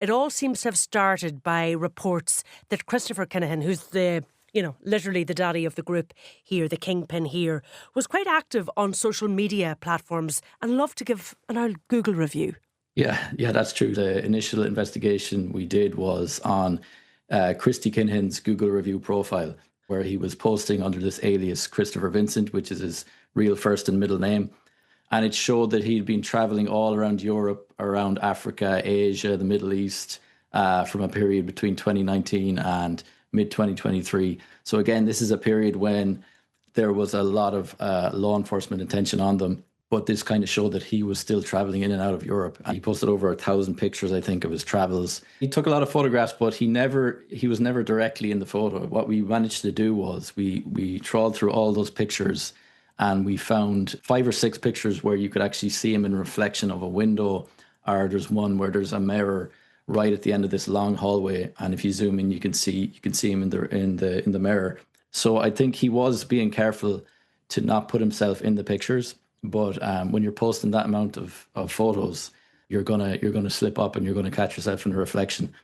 It all seems to have started by reports that Christopher Kinahan, who's literally the daddy of the group here, the kingpin here, was quite active on social media platforms and loved to give an old Google review. Yeah, that's true. The initial investigation we did was on Christy Kinahan's Google review profile, where he was posting under this alias Christopher Vincent, which is his real first and middle name. And it showed that he'd been traveling all around Europe, around Africa, Asia, the Middle East, from a period between 2019 and mid-2023. So again, this is a period when there was a lot of law enforcement attention on them. But this kind of showed that he was still traveling in and out of Europe. And he posted over 1,000 pictures, I think, of his travels. He took a lot of photographs, but he was never directly in the photo. What we managed to do was we trawled through all those pictures and we found 5 or 6 pictures where you could actually see him in reflection of a window, or there's one where there's a mirror right at the end of this long hallway. And if you zoom in, you can see him in the mirror. So I think he was being careful to not put himself in the pictures. But when you're posting that amount of photos, you're gonna slip up and you're gonna catch yourself in a reflection.